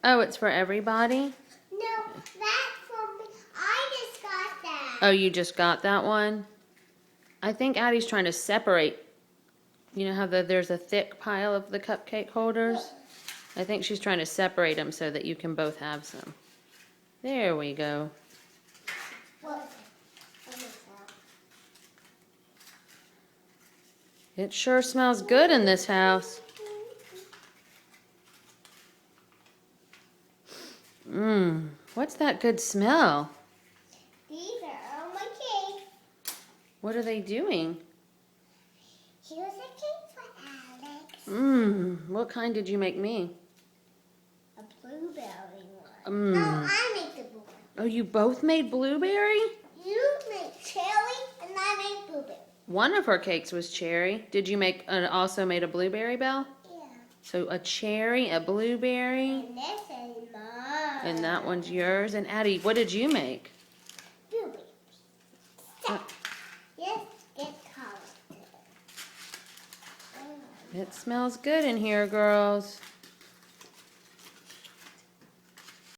Oh, it's for everybody? No, that's for me. I just got that. Oh, you just got that one? I think Addie's trying to separate. You know how there's a thick pile of the cupcake holders? I think she's trying to separate them so that you can both have some. There we go. What? It sure smells good in this house. What's that good smell? These are all my cakes. What are they doing? Here's a cake for Alex. What kind did you make me? A blueberry one. No, I made the blueberry. Oh, you both made blueberry? You made cherry and I made blueberry. One of her cakes was cherry. Did you make also made a blueberry, Belle? Yeah. So a cherry, a blueberry, And this is mine. and that one's yours. And Addie, what did you make? Blueberry. Yes, get color. It smells good in here, girls.